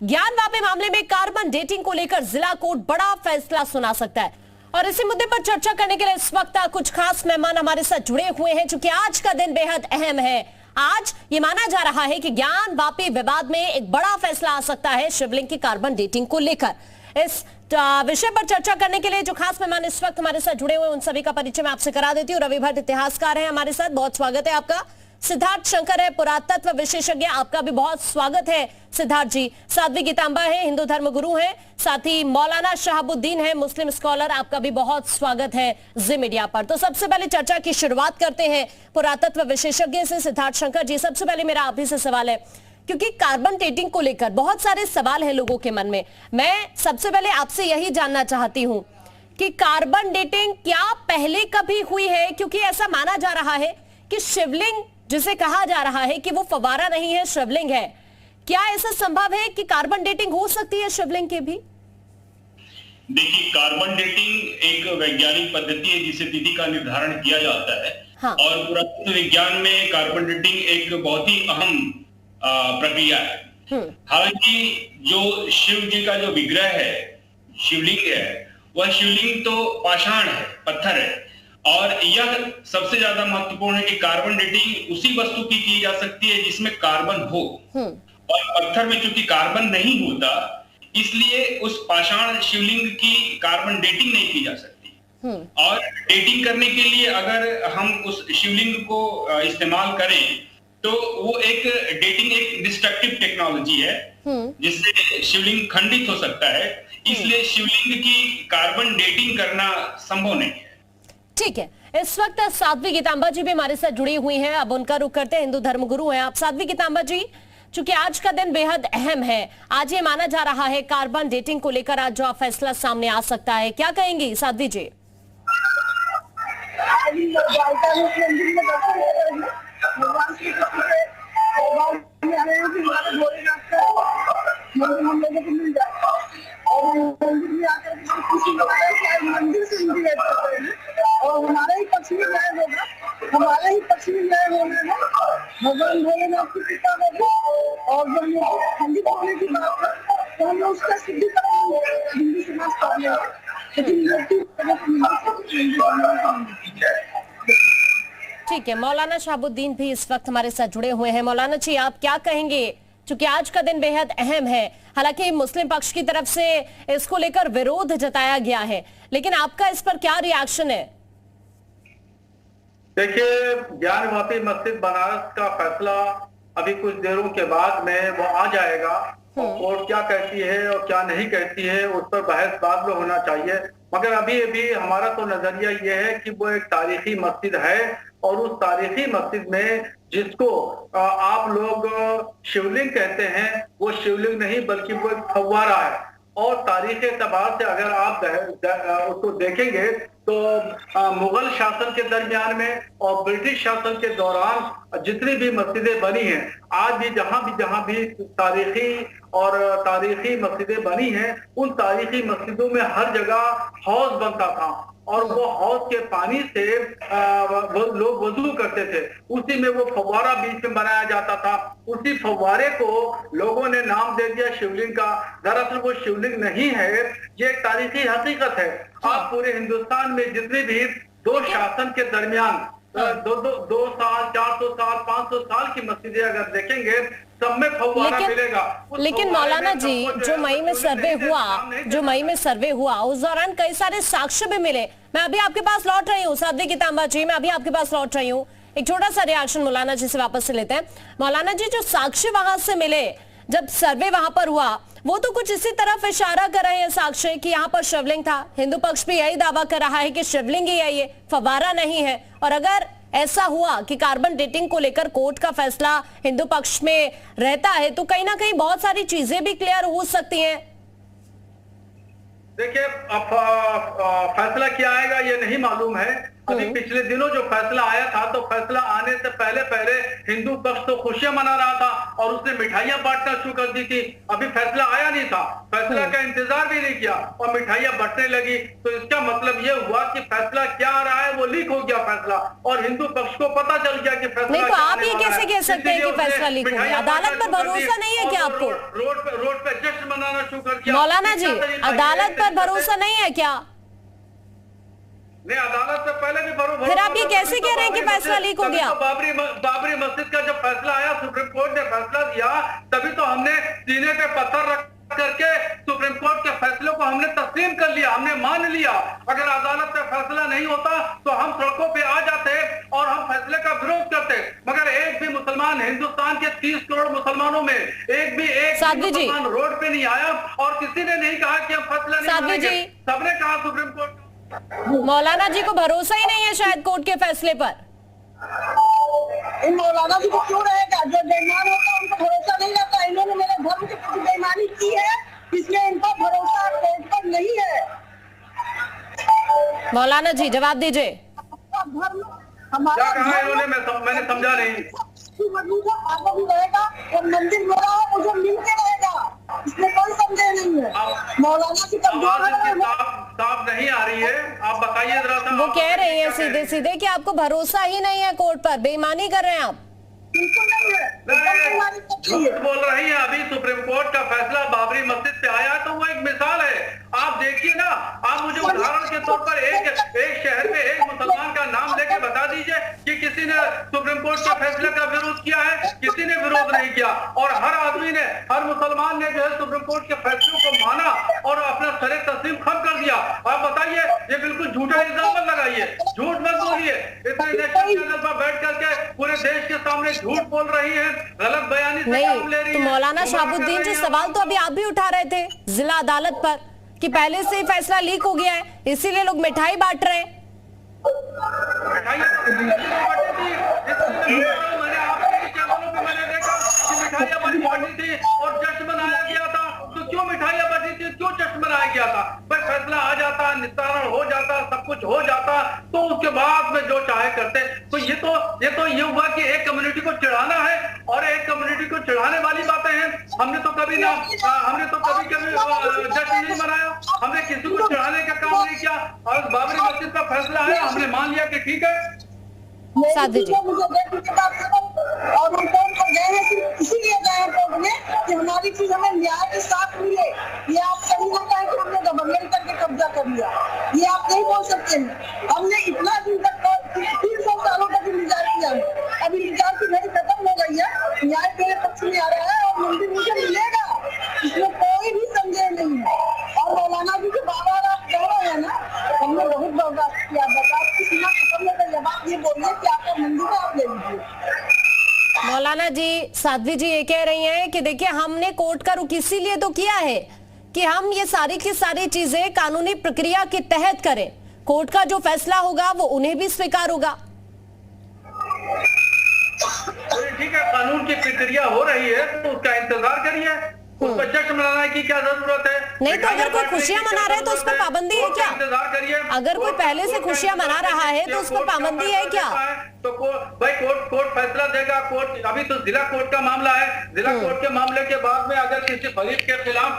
ज्ञानवापी मामले में carbon dating को लेकर जिला कोर्ट बड़ा फैसला सुना सकता है। और इसी मुद्दे पर चर्चा करने के लिए इस वक्त कुछ खास मेहमान हमारे साथ जुड़े हुए हैं, क्योंकि आज का दिन बेहद अहम है। आज ये माना जा रहा है कि ज्ञानवापी विवाद में एक बड़ा फैसला आ सकता है शिवलिंग की कार्बन डेटिंग को लेकर। इस विषय पर चर्चा करने के लिए जो खास मेहमान इस वक्त हमारे साथ जुड़े हुए हैं, उन सभी का परिचय मैं आपसे करा देती हूँ। रवि भट्ट इतिहासकार हैं हमारे साथ, बहुत स्वागत है आपका। सिद्धार्थ शंकर है पुरातत्व विशेषज्ञ, आपका भी बहुत स्वागत है सिद्धार्थ जी। साध्वी गीतांबा है, हिंदू धर्म गुरु हैं। साथ ही मौलाना शहाबुद्दीन है, मुस्लिम स्कॉलर, आपका भी बहुत स्वागत है जी मीडिया पर। तो सबसे पहले चर्चा की शुरुआत करते हैं पुरातत्व विशेषज्ञ से। सिद्धार्थ शंकर जी, सबसे पहले मेरा आप ही से सवाल है, क्योंकि कार्बन डेटिंग को लेकर बहुत सारे सवाल हैं लोगों के मन में। मैं सबसे पहले आपसे यही जानना चाहती हूं कि कार्बन डेटिंग क्या पहले कभी हुई है? क्योंकि ऐसा माना जा रहा है कि शिवलिंग, जिसे कहा जा रहा है कि वो फव्वारा नहीं है, शिवलिंग है, क्या ऐसा संभव है कि कार्बन डेटिंग हो सकती है शिवलिंग के भी? देखिए, कार्बन डेटिंग एक वैज्ञानिक पद्धति है जिसे तिथि का निर्धारण किया जाता है। हाँ। और पुरातत्व विज्ञान में कार्बन डेटिंग एक बहुत ही अहम प्रक्रिया है। हालांकि जो शिव जी का जो विग्रह है, शिवलिंग है, वह शिवलिंग तो पाषाण है, पत्थर है। और यह सबसे ज्यादा महत्वपूर्ण है कि कार्बन डेटिंग उसी वस्तु की जा सकती है जिसमें कार्बन हो। और पत्थर में चूंकि कार्बन नहीं होता, इसलिए उस पाषाण शिवलिंग की कार्बन डेटिंग नहीं की जा सकती। और डेटिंग करने के लिए अगर हम उस शिवलिंग को इस्तेमाल करें तो वो एक डेटिंग एक डिस्ट्रक्टिव टेक्नोलॉजी है जिससे शिवलिंग खंडित हो सकता है। इसलिए शिवलिंग की कार्बन डेटिंग करना संभव नहीं है। ठीक है, इस वक्त साध्वी गीतांबा जी भी हमारे साथ जुड़ी हुई हैं। अब उनका रुख करते हैं, हिंदू धर्म गुरु हैं आप। साध्वी गीतांबा जी, चूंकि आज का दिन बेहद अहम है, आज ये माना जा रहा है कार्बन डेटिंग को लेकर आज जो फैसला सामने आ सकता है, क्या कहेंगी साध्वी जी? और हमारा ही पक्ष में न्याय होगा, हमारे ही पक्ष में न्याय होना है। भगवान भोलेनाथ की कृपा होगी और जब ये खंडित होने की बात है तो हम उसका शुद्धिकरण हिंदू समाज कर लेंगे। ठीक है, मौलाना शहाबुद्दीन भी इस वक्त हमारे साथ जुड़े हुए हैं। मौलाना जी, आप क्या कहेंगे, क्योंकि आज का दिन बेहद अहम है। हालांकि मुस्लिम पक्ष की तरफ से इसको लेकर विरोध जताया गया है, लेकिन आपका इस पर क्या रिएक्शन है? देखिए, ज्ञानवापी मस्जिद बनारस का फैसला अभी कुछ देरों के बाद में वो आ जाएगा और कोर्ट क्या कहती है और क्या नहीं कहती है उस पर बहस बाद में होना चाहिए। मगर अभी हमारा तो नजरिया ये है कि वो एक तारीखी मस्जिद है और उस तारीखी मस्जिद में जिसको आप लोग शिवलिंग कहते हैं, वो शिवलिंग नहीं बल्कि वो एक फव्वारा है। और तारीख एतबार से अगर आप उसको देखेंगे तो मुगल शासन के दरमियान में और ब्रिटिश शासन के दौरान जितनी भी मस्जिदें बनी हैं, आज भी जहां भी तारीखी मस्जिदें बनी हैं, उन तारीखी मस्जिदों में हर जगह हौज बनता था और वो हौज के पानी से लोग वजू करते थे। उसी में वो फव्वारा बीच में बनाया जाता था। उसी फव्वारे को लोगों ने नाम दे दिया शिवलिंग का। दरअसल वो शिवलिंग नहीं है, ये एक तारीखी हकीकत है। आप पूरे हिंदुस्तान में जितने भी दो शासन के दरमियान 200 साल, 400 साल, 500 साल की मस्जिदें अगर देखेंगे, सब में फव्वारा मिलेगा। लेकिन मौलाना जी, जो मई में सर्वे हुआ उस दौरान कई सारे साक्ष्य भी मिले। मैं अभी आपके पास लौट रही हूँ साध्वी गीतांबा जी, मैं अभी आपके पास लौट रही हूँ। एक छोटा सा रिएक्शन मौलाना जी से वापस से लेते हैं। मौलाना जी, जो साक्ष्य वहां से मिले जब सर्वे वहां पर हुआ, वो तो कुछ इसी तरफ इशारा कर रहे हैं साक्ष्य कि यहाँ पर शिवलिंग था। हिंदू पक्ष भी यही दावा कर रहा है कि शिवलिंग ही है, ये फव्वारा नहीं है। और अगर ऐसा हुआ कि कार्बन डेटिंग को लेकर कोर्ट का फैसला हिंदू पक्ष में रहता है, तो कहीं ना कहीं बहुत सारी चीजें भी क्लियर हो सकती हैं। देखिए, अब फैसला क्या आएगा ये नहीं मालूम है। अभी पिछले दिनों जो फैसला आया था, तो फैसला आने से पहले हिंदू पक्ष तो खुशियां मना रहा था और उसने मिठाइयां बांटना शुरू कर दी थी। अभी फैसला आया नहीं था, फैसला का इंतजार भी नहीं किया और मिठाइयां बंटने लगी। तो इसका मतलब ये हुआ कि फैसला क्या आ रहा है वो लीक हो गया फैसला, और हिंदू पक्ष को पता चल गया कि फैसला। नहीं, तो आप ये कैसे कह सकते हैं कि फैसला लीक हो गया? अदालत पर भरोसा नहीं है क्या आपको? रोड पे पे जश्न मनाना शुरू कर दिया। मौलाना जी, अदालत पर भरोसा नहीं है क्या? नहीं, अदालत से पहले भी भरोसा। फिर आप ये कैसे कह रहे हैं कि फैसला लीक हो गया? बाबरी मस्जिद का जब फैसला आया, सुप्रीम कोर्ट ने फैसला दिया, तभी तो हमने सीने पे पत्थर रख करके सुप्रीम कोर्ट के फैसले को हमने तस्लीम कर लिया, हमने मान लिया। अगर अदालत में फैसला नहीं होता तो हम सड़कों पे आ जाते और हम फैसले का विरोध करते। मगर एक भी मुसलमान, हिंदुस्तान के 30 करोड़ मुसलमानों में एक भी मुसलमान रोड पे नहीं आया और किसी ने नहीं कहा कि हम फैसला नहीं मानेंगे। सबने कहा सुप्रीम कोर्ट। मौलाना जी को भरोसा ही नहीं है शायद कोर्ट के फैसले पर। इन मौलाना जी को क्यों रहेगा? जो बेईमान होता है उनको भरोसा नहीं रहता। इन्होंने मेरे धर्म के प्रति बेईमानी की है, इसलिए इनका भरोसा कोर्ट पर नहीं है। मौलाना जी जवाब दीजिए। धर्म हमारा मैंने समझा नहीं। आगे भी रहेगा और मंदिर मेरा है, मुझे मिल के रहेगा, इसमें कोई संदेह नहीं है। मौलाना जी साफ नहीं आ रही है, आप बताइए जरा सा। वो कह रही है सीधे सीधे कि आपको भरोसा ही नहीं है कोर्ट पर, बेईमानी कर रहे हैं आप। बिल्कुल नहीं है, झूठ बोल रही है। अभी सुप्रीम कोर्ट का फैसला बाबरी मस्जिद पे आया तो वो एक मिसाल है। आप देखिए ना, आप मुझे उदाहरण के तौर पर एक शहर में एक मुसलमान का नाम लेके बता दीजिए कि किसी ने सुप्रीम कोर्ट के फैसले का विरोध किया है, किसी ने विरोध नहीं किया। और हर आदमी ने, हर मुसलमान ने जो है सुप्रीम कोर्ट के फैसले को माना और अपना सरे तस्लीम खत्म कर दिया। आप बताइए, ये बिल्कुल झूठा इल्जाम मत लगाइए, झूठ मत बोलिए। इतने नेशनल चैनल पर बैठ करके पूरे देश के सामने झूठ बोल रही है, गलत बयानी से काम ले रही है। तो मौलाना शहाबुद्दीन जी, सवाल तो अभी आप भी उठा रहे थे जिला अदालत पर कि पहले से ही फैसला लीक हो गया है, इसीलिए लोग मिठाई बांट रहे हैं। मैंने आपके चैनलों पे मैंने देखा कि मिठाइयां बांटी थी और जश्न मनाया गया था। तो क्यों मिठाइयां बांटी थी, क्यों जश्न मनाया गया था? भाई फैसला आ जाता, निस्तारण हो जाता, सब कुछ हो जाता, तो उसके बाद में जो चाहे करते। तो ये हुआ कि एक कम्युनिटी को चिढ़ाना है और एक कम्युनिटी को चिढ़ाने वाली बातें हैं। हमने तो कभी जश्न नहीं मनाया, हमने किसी को चिढ़ाने का काम नहीं किया। और बाबरी मस्जिद का फैसला है, हमने मान लिया कि ठीक है। और हम कोर्ट को गए हैं सिर्फ इसीलिए गए हैं कोर्ट में कि हमारी चीज हमें न्याय के साथ मिले। ये आप सही ना कहें कि हमने गवर्नमेंट करके कब्जा कर लिया, ये आप नहीं बोल सकते हैं। हमने इतना दिन तक 300 सालों तक इंतजार किया है, अभी इंतजार की घड़ी खत्म हो गई है, न्याय मेरे पक्ष में आ रहा है और मंदिर मुझे मिलेगा, इसमें कोई भी संदेह नहीं है। और मौलाना जी के बाबा आप कह रहे हैं ना, हमने बहुत बर्दाश्त किया, बर्दाश्त की सीमा खत्म हो गई। अब आप ये बोलिए कि आपका मंदिर है, आप ले लीजिए। मौलाना जी, साध्वी जी ये कह रही हैं कि देखिए हमने कोर्ट का रुख इसीलिए तो किया है कि हम ये सारी की सारी चीजें कानूनी प्रक्रिया के तहत करें, कोर्ट का जो फैसला होगा वो उन्हें भी स्वीकार होगा। ठीक है, कानून की प्रक्रिया हो रही है तो उसका इंतजार करिए, उस पर जश्न मनाने की क्या जरूरत है? नहीं तो अगर कोई खुशियां मना रहा है तो उस पर पाबंदी है क्या? इंतजार करिए। अगर कोई पहले से खुशियां मना रहा है तो उस पर पाबंदी है क्या? तो भाई कोर्ट फैसला देगा। कोर्ट अभी तो जिला कोर्ट का मामला है, जिला कोर्ट के मामले के बाद में अगर किसी फरीक के खिलाफ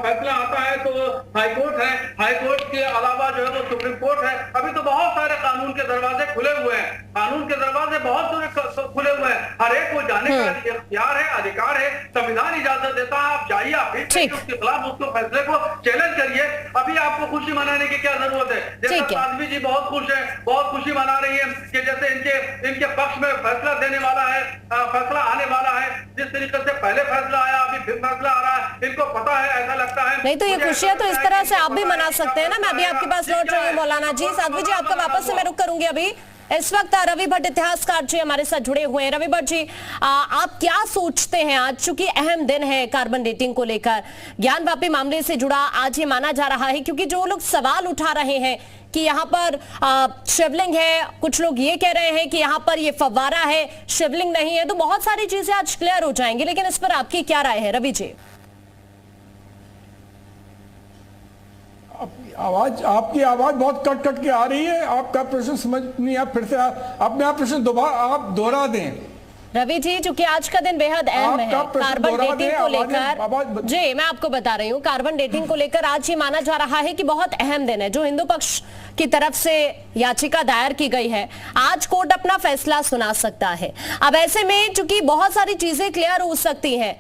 फैसला आता है तो हाई कोर्ट है, हाई कोर्ट के अलावा जो है वो सुप्रीम कोर्ट है। अभी तो बहुत सारे कानून के दरवाजे खुले हुए हैं, कानून के दरवाजे बहुत सारे खुले हुए हैं। हर एक को जाने का इख्तियार है, अधिकार है, संविधान इजाजत देता है। आप जाइए, आप उसके खिलाफ उसको फैसले को चैलेंज करिए। अभी आपको खुशी मनाने की क्या जरूरत है? जैसे साध्वी जी बहुत खुश है, बहुत खुशी मना रही है कि जैसे इनके पक्ष में फैसला देने वाला है, फैसला आने वाला है। जिस तरीके से पहले फैसला आया, अभी फिर फैसला आ रहा है, इनको पता है, ऐसा लगता है। नहीं तो ये खुशियां तो इस तरह से आप भी मना सकते हैं ना। मैं अभी आपके पास लौट रही हूँ मौलाना जी। साध्वी जी आपका वापस से मैं रुक करूंगी। अभी इस वक्त रवि भट्ट इतिहासकार जी हमारे साथ जुड़े हुए हैं। रवि भट्ट जी, आप क्या सोचते हैं, आज चूंकि अहम दिन है कार्बन डेटिंग को लेकर, ज्ञानवापी मामले से जुड़ा आज ये माना जा रहा है, क्योंकि जो लोग सवाल उठा रहे हैं कि यहाँ पर शिवलिंग है, कुछ लोग ये कह रहे हैं कि यहाँ पर ये फव्वारा है, शिवलिंग नहीं है, तो बहुत सारी चीजें आज क्लियर हो जाएंगी। लेकिन इस पर आपकी क्या राय है रवि जी? आपकी आवाज बहुत कट कट के आ रही है, आपका प्रश्न समझ नहीं आ, फिर से अपने आप प्रश्न आप दोहरा दें। रवि जी, चूंकि आज का दिन बेहद अहम है कार्बन डेटिंग को लेकर। जी मैं आपको बता रही हूँ, कार्बन डेटिंग को लेकर आज ये माना जा रहा है कि बहुत अहम दिन है। जो हिंदू पक्ष की तरफ से याचिका दायर की गई है, आज कोर्ट अपना फैसला सुना सकता है। अब ऐसे में चूंकि बहुत सारी चीजें क्लियर हो सकती हैं,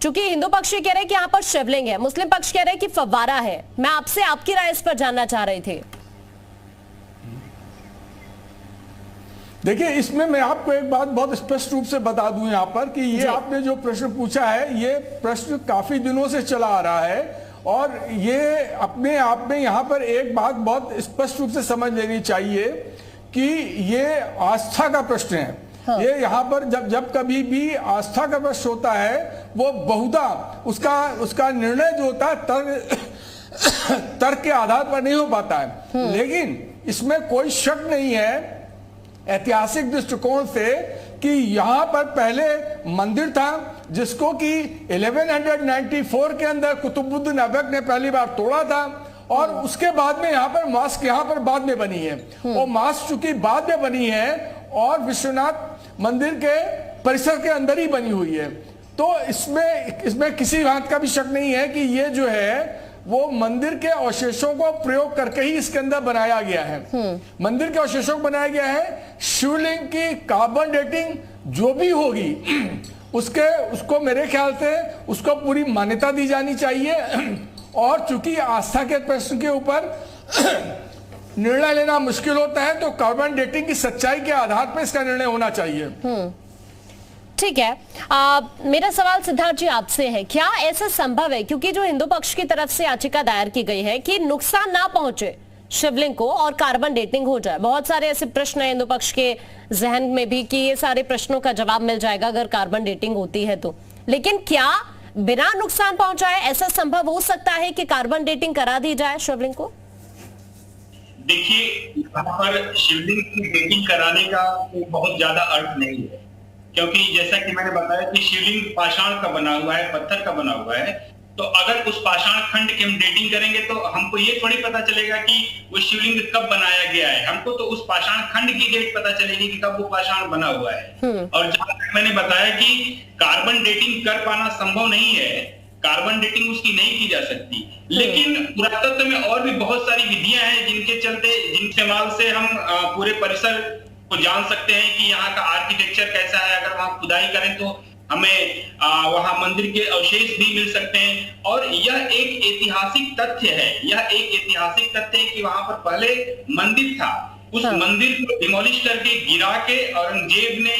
चूंकि हिंदू पक्ष ये कह रहे हैं कि यहाँ पर शिवलिंग है, मुस्लिम पक्ष कह रहे हैं कि फव्वारा है। मैं आपसे आपकी राय इस पर जानना चाह रही थी। देखिए, इसमें मैं आपको एक बात बहुत स्पष्ट रूप से बता दूं यहाँ पर कि ये आपने जो प्रश्न पूछा है, ये प्रश्न काफी दिनों से चला आ रहा है और ये अपने आप में यहाँ पर एक बात बहुत स्पष्ट रूप से समझ लेनी चाहिए कि ये आस्था का प्रश्न है। हाँ। ये यहाँ पर जब कभी भी आस्था का प्रश्न होता है, वो बहुधा उसका निर्णय जो होता है तर्क के आधार पर नहीं हो पाता है। लेकिन इसमें कोई शक नहीं है ऐतिहासिक दृष्टिकोण से कि यहाँ पर पहले मंदिर था जिसको कि 1194 के अंदर कुतुबुद्दीन ऐबक ने पहली बार तोड़ा था और उसके बाद में यहाँ पर मॉस्क यहाँ पर बाद में बनी है। और मॉस्क चूंकि बाद में बनी है और विश्वनाथ मंदिर के परिसर के अंदर ही बनी हुई है, तो इसमें किसी बात का भी शक नहीं है कि ये जो है वो मंदिर के अवशेषों को प्रयोग करके ही इसके अंदर बनाया गया है। मंदिर के अवशेषों को बनाया गया है। शिवलिंग की कार्बन डेटिंग जो भी होगी उसको मेरे ख्याल से उसको पूरी मान्यता दी जानी चाहिए और चूंकि आस्था के प्रश्न के ऊपर निर्णय लेना मुश्किल होता है, तो कार्बन डेटिंग की सच्चाई के आधार पर इसका निर्णय होना चाहिए। ठीक है। मेरा सवाल सिद्धार्थ जी आपसे है, क्या ऐसा संभव है, क्योंकि जो हिंदू पक्ष की तरफ से याचिका दायर की गई है कि नुकसान ना पहुंचे शिवलिंग को और कार्बन डेटिंग हो जाए, बहुत सारे ऐसे प्रश्न है हिंदू पक्ष के जहन में भी कि ये सारे प्रश्नों का जवाब मिल जाएगा अगर कार्बन डेटिंग होती है तो, लेकिन क्या बिना नुकसान पहुंचाए ऐसा संभव हो सकता है कि कार्बन डेटिंग करा दी जाए शिवलिंग को? देखिए, यहाँ पर शिवलिंग की डेटिंग कराने का बहुत ज्यादा अर्थ नहीं है, क्योंकि जैसा कि मैंने बताया कि शिवलिंग पाषाण का बना हुआ है, पत्थर का बना हुआ है, तो अगर उस पाषाण खंड की हम डेटिंग करेंगे तो हमको ये थोड़ी पता चलेगा कि वो शिवलिंग कब बनाया गया है। हमको तो उस पाषाण खंड की डेट पता चलेगी कि कब वो पाषाण बना हुआ है। और जहां तक मैंने बताया कि कार्बन डेटिंग कर पाना संभव नहीं है, कार्बन डेटिंग उसकी नहीं की जा सकती, लेकिन पुरातत्व में और भी बहुत सारी विधियां हैं जिनके चलते जिन इस्तेमाल से हम पूरे परिसर को जान सकते हैं कि यहाँ का आर्किटेक्चर कैसा है। अगर वहां खुदाई करें तो हमें वहां मंदिर के अवशेष भी मिल सकते हैं। और यह एक ऐतिहासिक तथ्य है, यह एक ऐतिहासिक तथ्य है कि वहां पर पहले मंदिर था, उस मंदिर को डिमोलिश करके गिरा के औरंगजेब ने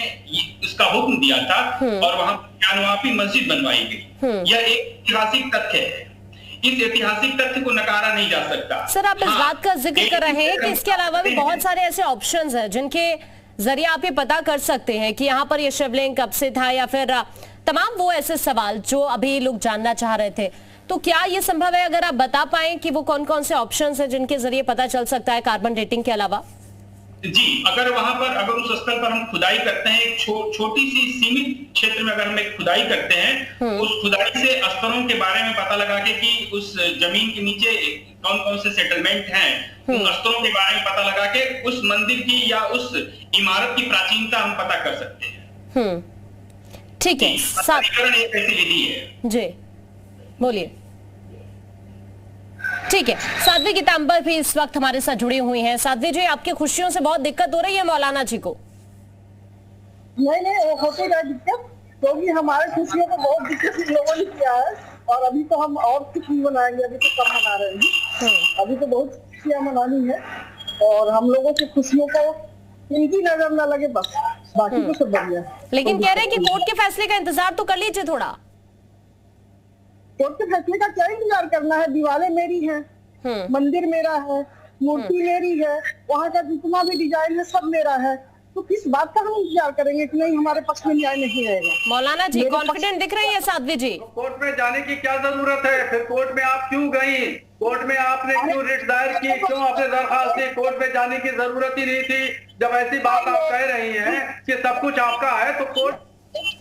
उसका हुक्म दिया था और वहां ज्ञानवापी मस्जिद बनवाई गई। यह एक ऐतिहासिक तथ्य है, इस ऐतिहासिक तथ्य को नकारा नहीं जा सकता। सर, आप इस बात का जिक्र कर रहे हैं कि इसके अलावा भी बहुत सारे ऐसे ऑप्शंस हैं जिनके जरिए आप ये पता कर सकते हैं कि यहाँ पर ये शिवलिंग कब से था, या फिर तमाम वो ऐसे सवाल जो अभी लोग जानना चाह रहे थे। तो क्या ये संभव है, अगर आप बता पाएं कि वो कौन कौन से ऑप्शंस हैं जिनके जरिए पता चल सकता है कार्बन डेटिंग के अलावा? जी, अगर वहां पर अगर उस स्थल पर हम खुदाई करते हैं, एक छोटी सी सीमित क्षेत्र में अगर हम एक खुदाई करते हैं, उस खुदाई से स्तरों के बारे में पता लगा के कि उस जमीन के नीचे कौन कौन से सेटलमेंट हैं, उन स्तरों के बारे में पता लगा के उस मंदिर की या उस इमारत की प्राचीनता हम पता कर सकते हैं। ठीक है, साधीकरण एक ऐसी विधि है। जी बोलिए। ठीक है, साध्वी गीतांबर भी इस वक्त हमारे साथ जुड़ी हुई हैं। साध्वी जी, आपकी खुशियों से बहुत दिक्कत हो रही है मौलाना जी को? नहीं, होती है दिक्कत, क्योंकि हमारे खुशियों को बहुत दिक्कत लोगों ने किया है और अभी तो हम और कुछ नहीं मनाएंगे, अभी तो कम मना रहे हैं। अभी तो बहुत खुशियां मनानी है और हम लोगों की खुशियों को इनकी नजर न लगे, बस बाकी तो सब बढ़िया। लेकिन कह रहे हैं कि कोर्ट के फैसले का इंतजार तो कर लीजिए थोड़ा। कोर्ट के फैसले का क्या इंतजार करना है, दीवारें मेरी हैं, मंदिर मेरा है, मूर्ति मेरी है, वहाँ का जितना भी डिजाइन है सब मेरा है, तो किस बात का हम इंतजार करेंगे कि नहीं हमारे पक्ष में न्याय नहीं रहेगा। मौलाना जी कॉन्फिडेंट दिख रही है साध्वी जी। तो कोर्ट में जाने की क्या जरूरत है, फिर कोर्ट में आप क्यों गई, कोर्ट में आपने क्यों रिट दायर की, क्यों आपने दरखास्त दी? कोर्ट में जाने की जरूरत ही नहीं थी। जब ऐसी बात आप कह रही हैं कि सब कुछ आपका है तो कोर्ट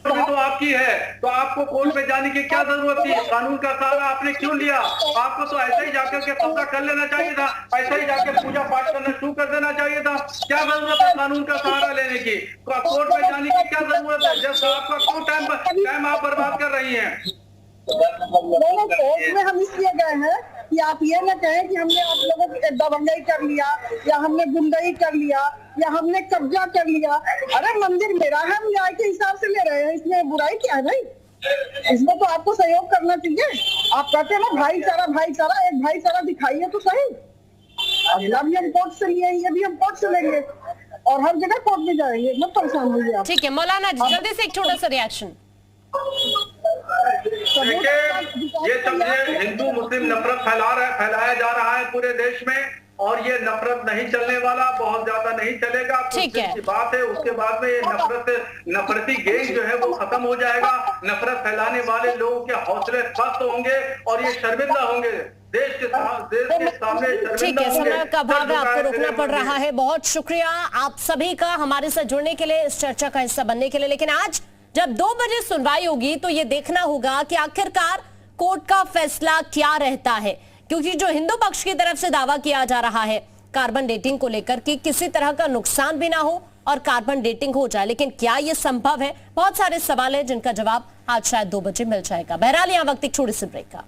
तो आपकी है, तो आपको कोर्ट में जाने की क्या जरूरत थी? कानून का सहारा आपने क्यों लिया? आपको तो ऐसा ही जाकर के कब्जा कर लेना चाहिए था, ऐसा ही जाके पूजा पाठ करना शुरू कर देना चाहिए था। क्या जरूरत है कानून का सहारा लेने की? कोर्ट में जाने की क्या जरूरत है? जब आपका क्यों टाइम आप बर्बाद कर रही हैं? कोर्ट में हम इसलिए गए हैं कि आप ये न कहें कि हमने आप लोगों की दबंगई कर लिया या हमने गुंडई कर लिया या हमने कब्जा कर लिया। अरे मंदिर मेरा है, हम न्याय के हिसाब से ले रहे हैं, इसमें बुराई क्या है भाई? इसमें तो आपको सहयोग करना चाहिए। आप कहते हैं ना भाईचारा भाईचारा, एक भाईचारा दिखाइए तो सही। अगला भी हम कोर्ट से लिए, ये भी हम कोर्ट से लेंगे और हर जगह कोर्ट में जाएंगे, मत परेशान होइए आप। ठीक है मौलाना जी, जल्दी से एक छोटा सा रिएक्शन। देखिए, ये समझे हिंदू मुस्लिम नफरत फैलाया जा रहा है पूरे देश में, और ये नफरत नहीं चलने वाला, बहुत ज्यादा नहीं चलेगा। ठीक है, की बात है, उसके बाद में ये नफरती गैंग जो है वो खत्म हो जाएगा। नफरत फैलाने वाले लोगों के हौसले पस्त होंगे और ये शर्मिंदा होंगे, देश के सामने। ठीक है, समय का अभाव है, आपको रुकना पड़ रहा है। बहुत शुक्रिया आप सभी का हमारे साथ जुड़ने के लिए, इस चर्चा का हिस्सा बनने के लिए। लेकिन आज जब 2 बजे सुनवाई होगी तो ये देखना होगा कि आखिरकार कोर्ट का फैसला क्या रहता है, क्योंकि जो हिंदू पक्ष की तरफ से दावा किया जा रहा है कार्बन डेटिंग को लेकर कि किसी तरह का नुकसान भी ना हो और कार्बन डेटिंग हो जाए, लेकिन क्या ये संभव है? बहुत सारे सवाल हैं जिनका जवाब आज शायद 2 बजे मिल जाएगा। बहरहाल यहाँ वक्त एक छोटी सी ब्रेक का।